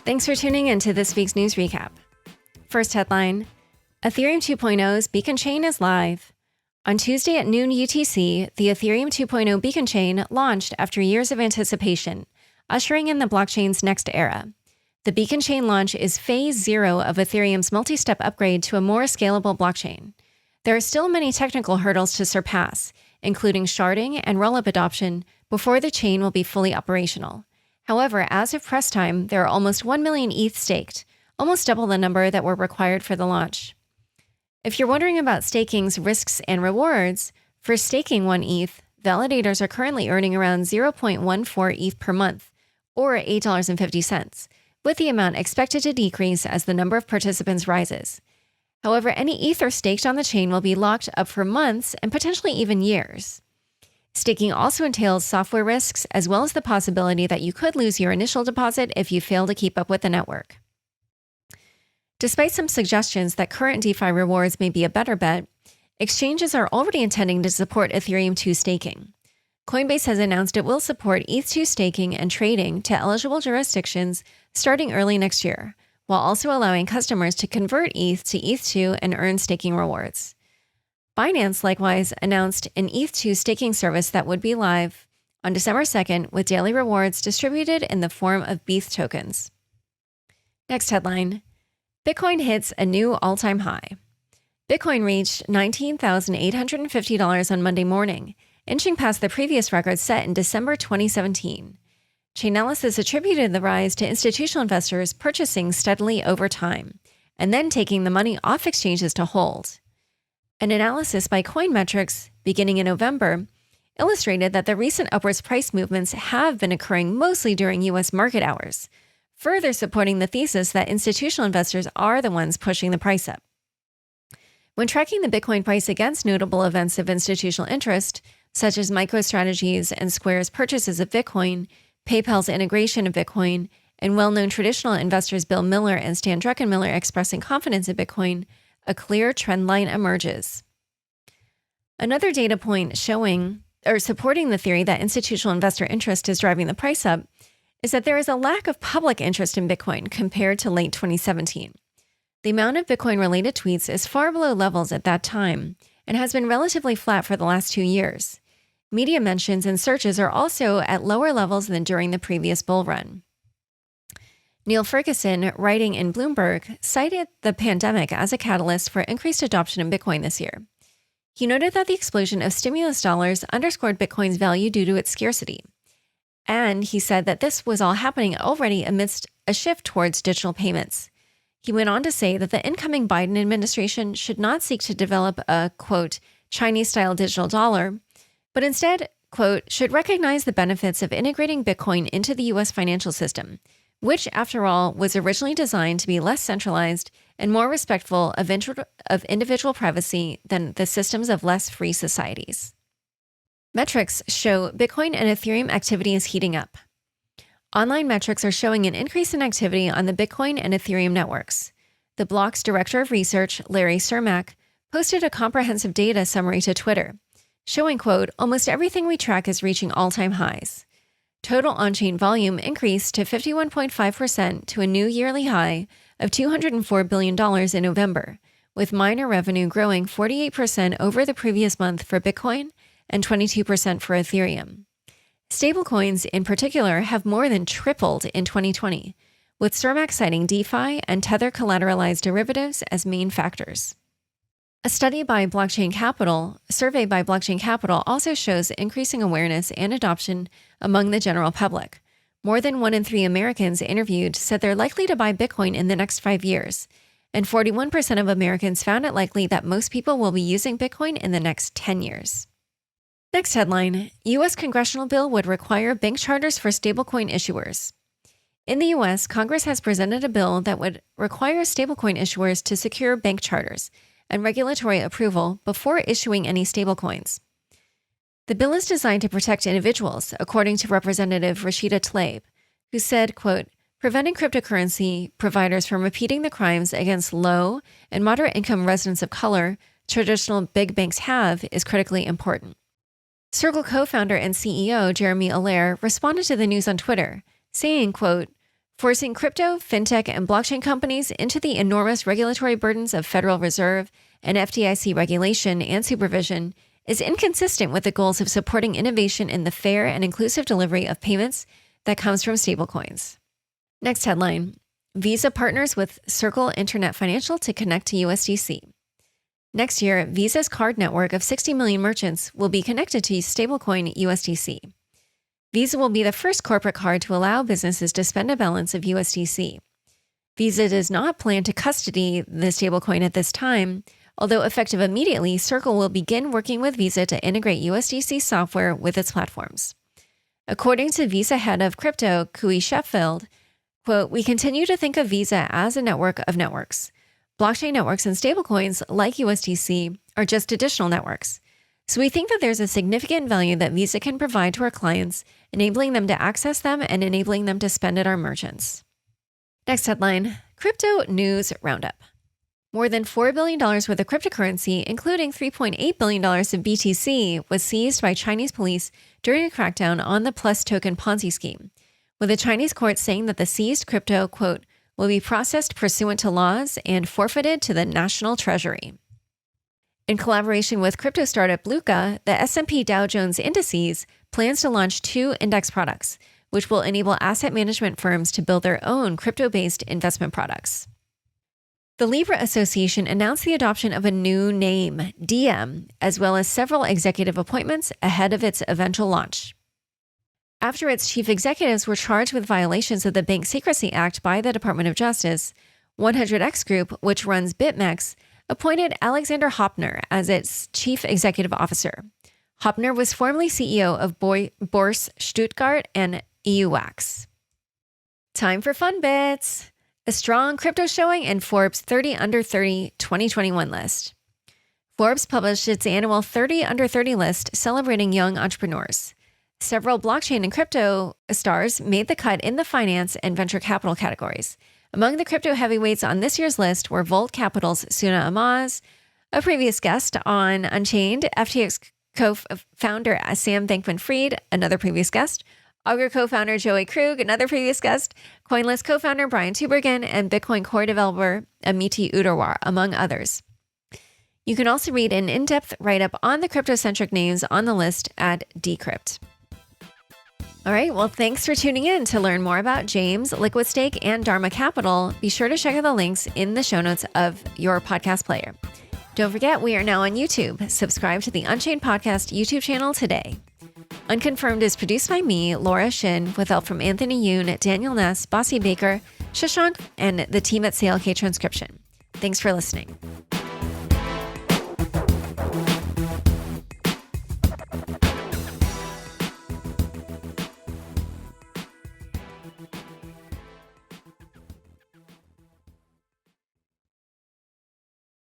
Thanks for tuning in to this week's news recap. First headline, Ethereum 2.0's Beacon Chain is live. On Tuesday at noon UTC, the Ethereum 2.0 Beacon Chain launched after years of anticipation, ushering in the blockchain's next era. The Beacon Chain launch is phase 0 of Ethereum's multi-step upgrade to a more scalable blockchain. There are still many technical hurdles to surpass, including sharding and rollup adoption, before the chain will be fully operational. However, as of press time, there are almost 1 million ETH staked, almost double the number that were required for the launch. If you're wondering about staking's risks and rewards, for staking 1 ETH, validators are currently earning around 0.14 ETH per month, or $8.50, with the amount expected to decrease as the number of participants rises. However, any Ether staked on the chain will be locked up for months and potentially even years. Staking also entails software risks, as well as the possibility that you could lose your initial deposit if you fail to keep up with the network. Despite some suggestions that current DeFi rewards may be a better bet, exchanges are already intending to support Ethereum 2 staking. Coinbase has announced it will support ETH2 staking and trading to eligible jurisdictions starting early next year, while also allowing customers to convert ETH to ETH2 and earn staking rewards. Binance likewise announced an ETH2 staking service that would be live on December 2nd with daily rewards distributed in the form of BETH tokens. Next headline, Bitcoin hits a new all-time high. Bitcoin reached $19,850 on Monday morning, inching past the previous record set in December 2017. Chainalysis attributed the rise to institutional investors purchasing steadily over time, and then taking the money off exchanges to hold. An analysis by Coinmetrics, beginning in November, illustrated that the recent upwards price movements have been occurring mostly during U.S. market hours, further supporting the thesis that institutional investors are the ones pushing the price up. When tracking the Bitcoin price against notable events of institutional interest, such as MicroStrategy's and Square's purchases of Bitcoin, PayPal's integration of Bitcoin, and well-known traditional investors Bill Miller and Stan Druckenmiller expressing confidence in Bitcoin, a clear trend line emerges. Another data point supporting the theory that institutional investor interest is driving the price up is that there is a lack of public interest in Bitcoin compared to late 2017. The amount of Bitcoin-related tweets is far below levels at that time and has been relatively flat for the last 2 years. Media mentions and searches are also at lower levels than during the previous bull run. Neil Ferguson, writing in Bloomberg, cited the pandemic as a catalyst for increased adoption in Bitcoin this year. He noted that the explosion of stimulus dollars underscored Bitcoin's value due to its scarcity. And he said that this was all happening already amidst a shift towards digital payments. He went on to say that the incoming Biden administration should not seek to develop a, quote, Chinese-style digital dollar, but instead, quote, should recognize the benefits of integrating Bitcoin into the U.S. financial system, which, after all, was originally designed to be less centralized and more respectful of individual privacy than the systems of less free societies. Metrics show Bitcoin and Ethereum activity is heating up. Online metrics are showing an increase in activity on the Bitcoin and Ethereum networks. The block's director of research, Larry Cermak, posted a comprehensive data summary to Twitter, showing, quote, almost everything we track is reaching all-time highs. Total on-chain volume increased to 51.5% to a new yearly high of $204 billion in November, with miner revenue growing 48% over the previous month for Bitcoin and 22% for Ethereum. Stablecoins in particular have more than tripled in 2020, with Cermak citing DeFi and Tether collateralized derivatives as main factors. A survey by Blockchain Capital also shows increasing awareness and adoption among the general public. More than 1 in 3 Americans interviewed said they're likely to buy Bitcoin in the next 5 years, and 41% of Americans found it likely that most people will be using Bitcoin in the next 10 years. Next headline, U.S. congressional bill would require bank charters for stablecoin issuers. In the U.S., Congress has presented a bill that would require stablecoin issuers to secure bank charters and regulatory approval before issuing any stablecoins. The bill is designed to protect individuals, according to Representative Rashida Tlaib, who said, quote, preventing cryptocurrency providers from repeating the crimes against low and moderate income residents of color traditional big banks have is critically important. Circle co-founder and CEO Jeremy Allaire responded to the news on Twitter, saying, quote, "Forcing crypto, fintech, and blockchain companies into the enormous regulatory burdens of Federal Reserve and FDIC regulation and supervision is inconsistent with the goals of supporting innovation in the fair and inclusive delivery of payments that comes from stablecoins." Next headline, Visa partners with Circle Internet Financial to connect to USDC. Next year, Visa's card network of 60 million merchants will be connected to stablecoin USDC. Visa will be the first corporate card to allow businesses to spend a balance of USDC. Visa does not plan to custody the stablecoin at this time, although effective immediately, Circle will begin working with Visa to integrate USDC software with its platforms. According to Visa head of crypto, Kui Sheffield, quote, "We continue to think of Visa as a network of networks. Blockchain networks and stablecoins like USDC are just additional networks. So we think that there's a significant value that Visa can provide to our clients, enabling them to access them and enabling them to spend at our merchants." Next headline, Crypto News Roundup. More than $4 billion worth of cryptocurrency, including $3.8 billion of BTC, was seized by Chinese police during a crackdown on the PlusToken Ponzi scheme, with a Chinese court saying that the seized crypto, quote, "will be processed pursuant to laws and forfeited to the national treasury." In collaboration with crypto startup Luca, the S&P Dow Jones Indices plans to launch 2 index products, which will enable asset management firms to build their own crypto-based investment products. The Libra Association announced the adoption of a new name, Diem, as well as several executive appointments ahead of its eventual launch. After its chief executives were charged with violations of the Bank Secrecy Act by the Department of Justice, 100X Group, which runs BitMEX, appointed Alexander Hopner as its chief executive officer. Hopner was formerly CEO of Börse Stuttgart and EUWAX. Time for fun bits. A strong crypto showing in Forbes 30 Under 30 2021 list. Forbes published its annual 30 Under 30 list celebrating young entrepreneurs. Several blockchain and crypto stars made the cut in the finance and venture capital categories. Among the crypto heavyweights on this year's list were Volt Capital's Suna Amaz, a previous guest on Unchained, FTX co-founder Sam Bankman-Fried, another previous guest, Augur co-founder Joey Krug, another previous guest, CoinList co-founder Brian Tubergen, and Bitcoin core developer Amity Udawar, among others. You can also read an in-depth write-up on the crypto-centric names on the list at Decrypt. All right, well, thanks for tuning in. To learn more about James, Liquid Stake, and Dharma Capital, be sure to check out the links in the show notes of your podcast player. Don't forget, we are now on YouTube. Subscribe to the Unchained Podcast YouTube channel today. Unconfirmed is produced by me, Laura Shin, with help from Anthony Yoon, Daniel Ness, Bossy Baker, Shashank, and the team at CLK Transcription. Thanks for listening.